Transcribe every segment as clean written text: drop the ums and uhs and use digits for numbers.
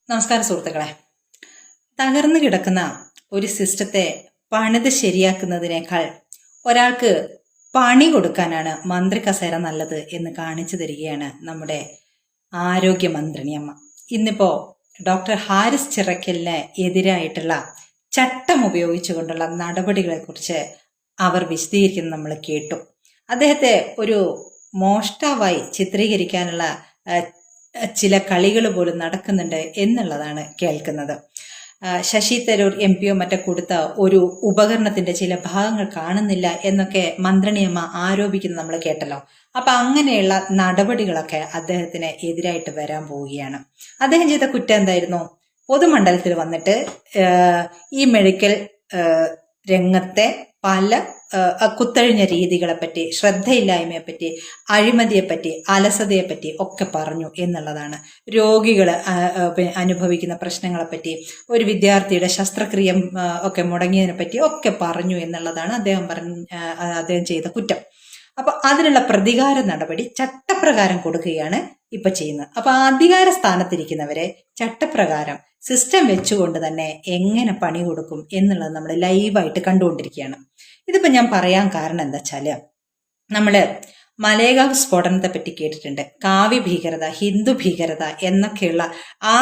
നമസ്കാരം സുഹൃത്തുക്കളെ. തകർന്നു കിടക്കുന്ന ഒരു സിസ്റ്റത്തെ പണിത് ശരിയാക്കുന്നതിനേക്കാൾ ഒരാൾക്ക് പണി കൊടുക്കാനാണ് മന്ത്രി കസേര നല്ലത് എന്ന് കാണിച്ചു തരികയാണ് നമ്മുടെ ആരോഗ്യമന്ത്രിണിയമ്മ. ഇന്നിപ്പോ ഡോക്ടർ ഹാരിസ് ചിറക്കലിന് എതിരായിട്ടുള്ള ചട്ടം ഉപയോഗിച്ചുകൊണ്ടുള്ള നടപടികളെ കുറിച്ച് അവർ വിശദീകരിക്കുന്നത് നമ്മൾ കേട്ടു. അദ്ദേഹത്തെ ഒരു മോഷ്ടാവായി ചിത്രീകരിക്കാനുള്ള ചില കളികൾ പോലും നടക്കുന്നുണ്ട് എന്നുള്ളതാണ് കേൾക്കുന്നത്. ശശി തരൂർ MP മറ്റോ കൊടുത്ത ഒരു ഉപകരണത്തിന്റെ ചില ഭാഗങ്ങൾ കാണുന്നില്ല എന്നൊക്കെ മന്ത്രിണിയമ്മ ആരോപിക്കുന്നത് നമ്മൾ കേട്ടല്ലോ. അപ്പൊ അങ്ങനെയുള്ള നടപടികളൊക്കെ അദ്ദേഹത്തിന് എതിരായിട്ട് വരാൻ പോവുകയാണ്. അദ്ദേഹം ചെയ്ത കുറ്റം എന്തായിരുന്നു? പൊതുമണ്ഡലത്തിൽ വന്നിട്ട് ഈ മെഡിക്കൽ രംഗത്തെ പല കുത്തഴിഞ്ഞ രീതികളെപ്പറ്റി, ശ്രദ്ധയില്ലായ്മയെപ്പറ്റി, അഴിമതിയെപ്പറ്റി, അലസതയെപ്പറ്റി ഒക്കെ പറഞ്ഞു എന്നുള്ളതാണ്. രോഗികൾ അനുഭവിക്കുന്ന പ്രശ്നങ്ങളെപ്പറ്റി, ഒരു വിദ്യാർത്ഥിയുടെ ശസ്ത്രക്രിയ ഒക്കെ മുടങ്ങിയതിനെ പറ്റി ഒക്കെ പറഞ്ഞു എന്നുള്ളതാണ് അദ്ദേഹം ചെയ്ത കുറ്റം. അപ്പൊ അതിനുള്ള പ്രതികാര നടപടി ചട്ടപ്രകാരം കൊടുക്കുകയാണ് ഇപ്പൊ ചെയ്യുന്നത്. അപ്പൊ അധികാര സ്ഥാനത്തിരിക്കുന്നവരെ ചട്ടപ്രകാരം സിസ്റ്റം വെച്ചുകൊണ്ട് തന്നെ എങ്ങനെ പണി കൊടുക്കും എന്നുള്ളത് നമ്മൾ ലൈവായിട്ട് കണ്ടുകൊണ്ടിരിക്കുകയാണ്. ഇതിപ്പോ ഞാൻ പറയാൻ കാരണം എന്താ വെച്ചാല്, നമ്മള് മലേഗാവ് സ്ഫോടനത്തെ പറ്റി കേട്ടിട്ടുണ്ട്. കാവ്യ ഭീകരത, ഹിന്ദു ഭീകരത എന്നൊക്കെയുള്ള ആ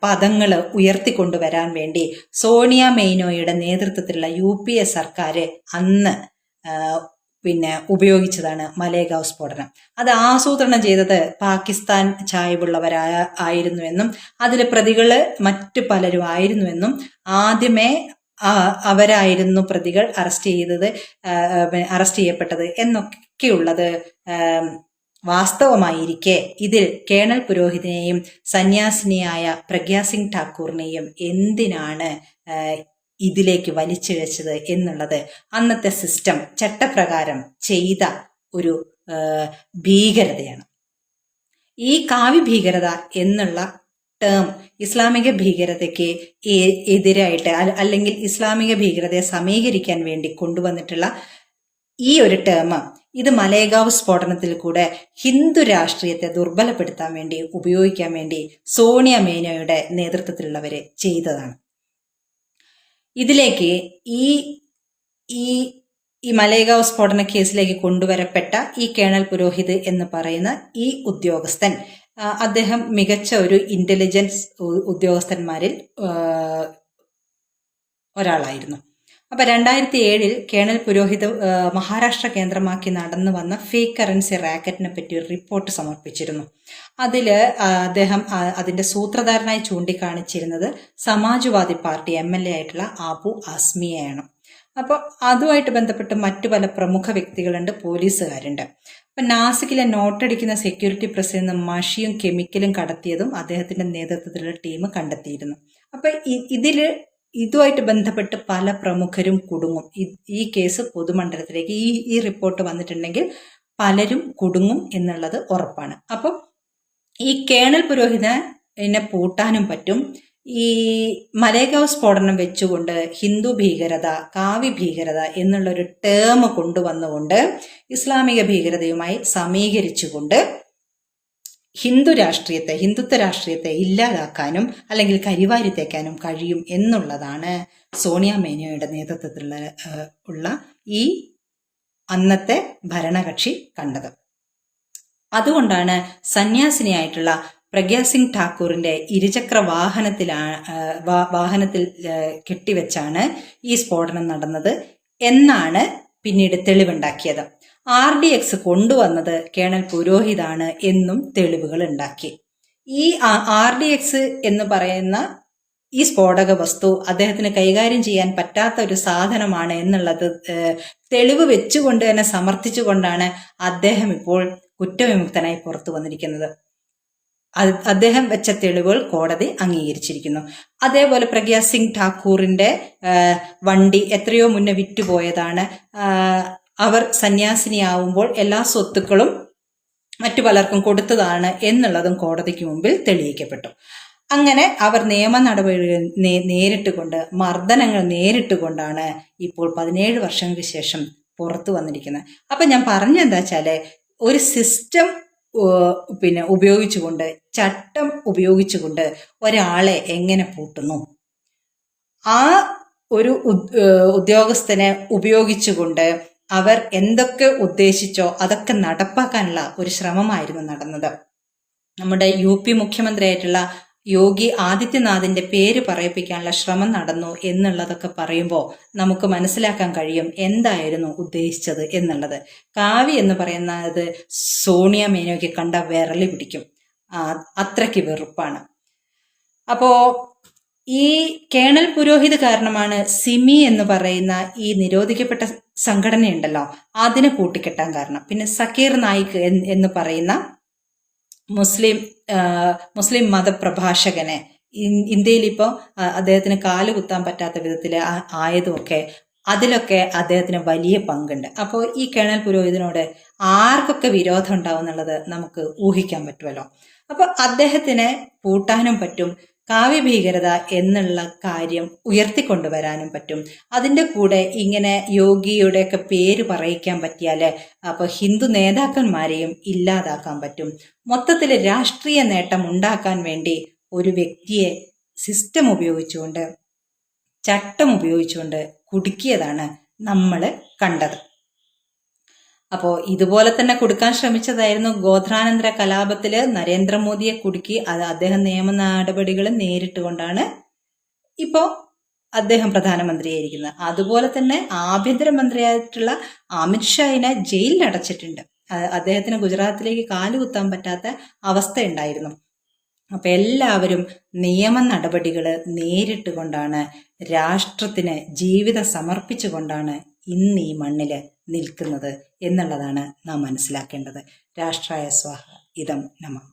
പദങ്ങൾ ഉയർത്തിക്കൊണ്ടുവരാൻ വേണ്ടി സോണിയ മെയ്നോയുടെ നേതൃത്വത്തിലുള്ള UPA സർക്കാർ അന്ന് ഉപയോഗിച്ചതാണ് മലേഗാവ് സ്ഫോടനം. അത് ആസൂത്രണം ചെയ്തത് പാകിസ്ഥാൻ ചായ്വുള്ളവരായിരുന്നുവെന്നും അതിലെ പ്രതികള് മറ്റു പലരും ആയിരുന്നുവെന്നും ആദ്യമേ അവരായിരുന്നു പ്രതികൾ അറസ്റ്റ് ചെയ്യപ്പെട്ടത് എന്നൊക്കെയുള്ളത് വാസ്തവമായിരിക്കെ ഇതിൽ കേണൽ പുരോഹിതിനെയും സന്യാസിനിയായ പ്രഗ്യാ സിംഗ് ഠാക്കൂറിനെയും എന്തിനാണ് ഇതിലേക്ക് വലിച്ചിഴച്ചത് എന്നുള്ളത് അന്നത്തെ സിസ്റ്റം ചട്ടപ്രകാരം ചെയ്ത ഒരു ഭീകരതയാണ്. ഈ കാവ്യ ഭീകരത എന്നുള്ള ടേം ഇസ്ലാമിക ഭീകരതയ്ക്ക് എതിരായിട്ട് അല്ലെങ്കിൽ ഇസ്ലാമിക ഭീകരതയെ സമീകരിക്കാൻ വേണ്ടി കൊണ്ടുവന്നിട്ടുള്ള ഈ ഒരു ടേം ഇത് മലേഗാവ് സ്ഫോടനത്തിൽ കൂടെ ഹിന്ദു രാഷ്ട്രീയത്തെ ദുർബലപ്പെടുത്താൻ വേണ്ടി ഉപയോഗിക്കാൻ വേണ്ടി സോണിയ മെയ്നോയുടെ നേതൃത്വത്തിലുള്ളവരെ ചെയ്തതാണ്. ഇതിലേക്ക് ഈ മലേഗാവ് സ്ഫോടന കേസിലേക്ക് കൊണ്ടുവരപ്പെട്ട ഈ കേണൽ പുരോഹിത് എന്ന് പറയുന്ന ഈ ഉദ്യോഗസ്ഥൻ, അദ്ദേഹം മികച്ച ഒരു ഇന്റലിജൻസ് ഉദ്യോഗസ്ഥന്മാരിൽ ഒരാളായിരുന്നു. അപ്പൊ 2007 കേണൽ പുരോഹിത് മഹാരാഷ്ട്ര കേന്ദ്രമാക്കി നടന്നു വന്ന ഫേക്ക് കറൻസി റാക്കറ്റിനെ പറ്റി ഒരു റിപ്പോർട്ട് സമർപ്പിച്ചിരുന്നു. അതില് അദ്ദേഹം അതിന്റെ സൂത്രധാരനായി ചൂണ്ടിക്കാണിച്ചിരുന്നത് സമാജ്വാദി പാർട്ടി MLA ആയിട്ടുള്ള ആബു ആസ്മിയെയാണ്. അപ്പോൾ അതുമായിട്ട് ബന്ധപ്പെട്ട് മറ്റു പല പ്രമുഖ വ്യക്തികളുണ്ട്, പോലീസുകാരുണ്ട്. അപ്പൊ നാസിക്കിലെ നോട്ടടിക്കുന്ന സെക്യൂരിറ്റി പ്രസിൽ നിന്ന് മഷിയും കെമിക്കലും കടത്തിയതും അദ്ദേഹത്തിന്റെ നേതൃത്വത്തിലുള്ള ടീം കണ്ടെത്തിയിരുന്നു. അപ്പൊ ഇതുമായിട്ട് ബന്ധപ്പെട്ട് പല പ്രമുഖരും കുടുങ്ങും. ഈ കേസ് പൊതുമണ്ഡലത്തിലേക്ക് ഈ റിപ്പോർട്ട് വന്നിട്ടുണ്ടെങ്കിൽ പലരും കുടുങ്ങും എന്നുള്ളത് ഉറപ്പാണ്. അപ്പം ഈ കേണൽ പുരോഹിതനെ പൂട്ടാനും പറ്റും. ഈ മലേഗാവ് സ്ഫോടനം വെച്ചുകൊണ്ട് ഹിന്ദു ഭീകരത, കാവ്യ ഭീകരത എന്നുള്ളൊരു ടേം കൊണ്ടുവന്നുകൊണ്ട് ഇസ്ലാമിക ഭീകരതയുമായി സമീകരിച്ചുകൊണ്ട് ഹിന്ദുത്വ രാഷ്ട്രീയത്തെ ഇല്ലാതാക്കാനും അല്ലെങ്കിൽ കരിവാരി തേക്കാനും കഴിയും എന്നുള്ളതാണ് സോണിയ മെയ്നോയുടെ നേതൃത്വത്തിലുള്ള ഈ അന്നത്തെ ഭരണകക്ഷി കണ്ടത്. അതുകൊണ്ടാണ് സന്യാസിനിയായിട്ടുള്ള പ്രഗ്യാ സിംഗ് ഠാക്കൂറിന്റെ ഇരുചക്ര വാഹനത്തിൽ കെട്ടിവെച്ചാണ് ഈ സ്ഫോടനം നടന്നത് എന്നാണ് പിന്നീട് തെളിവുണ്ടാക്കിയത്. RDX കൊണ്ടുവന്നത് കേണൽ പുരോഹിതാണ് എന്നും തെളിവുകൾ ഉണ്ടാക്കി. ഈ RDX എന്ന് പറയുന്ന ഈ സ്ഫോടക വസ്തു അദ്ദേഹത്തിന് കൈകാര്യം ചെയ്യാൻ പറ്റാത്ത ഒരു സാധനമാണ് എന്നുള്ളത് തെളിവ് വെച്ചുകൊണ്ട് തന്നെ സമർത്ഥിച്ചുകൊണ്ടാണ് അദ്ദേഹം ഇപ്പോൾ കുറ്റവിമുക്തനായി പുറത്തു വന്നിരിക്കുന്നത്. അദ്ദേഹം വെച്ച തെളിവുകൾ കോടതി അംഗീകരിച്ചിരിക്കുന്നു. അതേപോലെ പ്രഗ്യാ സിംഗ് ഠാക്കൂറിന്റെ വണ്ടി എത്രയോ മുന്നേ വിറ്റുപോയതാണ്. അവർ സന്യാസിനിയാവുമ്പോൾ എല്ലാ സ്വത്തുക്കളും മറ്റു പലർക്കും കൊടുത്തതാണ് എന്നുള്ളതും കോടതിക്ക് മുമ്പിൽ തെളിയിക്കപ്പെട്ടു. അങ്ങനെ അവർ നിയമ നടപടികൾ നേരിട്ടുകൊണ്ട്, മർദ്ദനങ്ങൾ നേരിട്ടുകൊണ്ടാണ് ഇപ്പോൾ 17 വർഷങ്ങൾക്ക് ശേഷം പുറത്തു വന്നിരിക്കുന്നത്. അപ്പൊ ഞാൻ പറഞ്ഞെന്താ വെച്ചാല്, ഒരു സിസ്റ്റം പിന്നെ ഉപയോഗിച്ചുകൊണ്ട്, ചട്ടം ഉപയോഗിച്ചുകൊണ്ട് ഒരാളെ എങ്ങനെ പൂട്ടുന്നു, ആ ഒരു ഉദ്യോഗസ്ഥനെ ഉപയോഗിച്ചുകൊണ്ട് അവർ എന്തൊക്കെ ഉദ്ദേശിച്ചോ അതൊക്കെ നടപ്പാക്കാനുള്ള ഒരു ശ്രമമായിരുന്നു നടന്നത്. നമ്മുടെ UP മുഖ്യമന്ത്രിയായിട്ടുള്ള യോഗി ആദിത്യനാഥിന്റെ പേര് പറയിപ്പിക്കാനുള്ള ശ്രമം നടന്നു എന്നുള്ളതൊക്കെ പറയുമ്പോൾ നമുക്ക് മനസ്സിലാക്കാൻ കഴിയും എന്തായിരുന്നു ഉദ്ദേശിച്ചത് എന്നുള്ളത്. കാവ്യ എന്ന് പറയുന്നത് സോണിയ മേനോയ്ക്ക് കണ്ട വിരളി പിടിക്കും, അത്രയ്ക്ക് വെറുപ്പാണ്. അപ്പോ ഈ കേണൽ പുരോഹിത് കാരണമാണ് സിമി എന്ന് പറയുന്ന ഈ നിരോധിക്കപ്പെട്ട സംഘടനയുണ്ടല്ലോ അതിനെ കൂട്ടിക്കെട്ടാൻ കാരണം. പിന്നെ സക്കീർ നായിക് എന്ന് പറയുന്ന മുസ്ലിം മതപ്രഭാഷകനെ ഇന്ത്യയിൽ ഇപ്പോൾ അദ്ദേഹത്തിന് കാല് കുത്താൻ പറ്റാത്ത വിധത്തിൽ ആയതുമൊക്കെ അതിലൊക്കെ അദ്ദേഹത്തിന് വലിയ പങ്കുണ്ട്. അപ്പോൾ ഈ കേണൽ പുരോഹിതനോട് ആർക്കൊക്കെ വിരോധം ഉണ്ടാവും എന്നുള്ളത് നമുക്ക് ഊഹിക്കാൻ പറ്റുമല്ലോ. അപ്പോൾ അദ്ദേഹത്തിനെ പൂട്ടാനും പറ്റും, കാവ്യഭീകരത എന്നുള്ള കാര്യം ഉയർത്തിക്കൊണ്ടുവരാനും പറ്റും. അതിൻ്റെ കൂടെ ഇങ്ങനെ യോഗിയുടെയൊക്കെ പേര് പറയിക്കാൻ പറ്റിയാൽ അപ്പോൾ ഹിന്ദു നേതാക്കന്മാരെയും ഇല്ലാതാക്കാൻ പറ്റും. മൊത്തത്തിൽ രാഷ്ട്രീയ നേട്ടം ഉണ്ടാക്കാൻ വേണ്ടി ഒരു വ്യക്തിയെ സിസ്റ്റം ഉപയോഗിച്ചുകൊണ്ട്, ചട്ടം ഉപയോഗിച്ചുകൊണ്ട് കുടുക്കിയതാണ് നമ്മൾ കണ്ടത്. അപ്പോൾ ഇതുപോലെ തന്നെ കൊടുക്കാൻ ശ്രമിച്ചതായിരുന്നു ഗോത്രാനന്തര കലാപത്തിൽ നരേന്ദ്രമോദിയെ കുടുക്കി. അദ്ദേഹം നിയമ നടപടികൾ നേരിട്ടുകൊണ്ടാണ് ഇപ്പോൾ അദ്ദേഹം പ്രധാനമന്ത്രിയായിരിക്കുന്നത്. അതുപോലെ തന്നെ ആഭ്യന്തരമന്ത്രിയായിട്ടുള്ള അമിത്ഷായിനെ ജയിലിൽ അടച്ചിട്ടുണ്ട്. അദ്ദേഹത്തിന് ഗുജറാത്തിലേക്ക് കാലുകുത്താൻ പറ്റാത്ത അവസ്ഥയുണ്ടായിരുന്നു. അപ്പം എല്ലാവരും നിയമ നടപടികൾ നേരിട്ടുകൊണ്ടാണ്, രാഷ്ട്രത്തിന് ജീവിതം സമർപ്പിച്ചുകൊണ്ടാണ് ഇന്ന് ഈ മണ്ണിൽ നിൽക്കുന്നത് എന്നുള്ളതാണ് നാം മനസ്സിലാക്കേണ്ടത്. രാഷ്ട്രായ സ്വാഹ ഇദം നമഃ.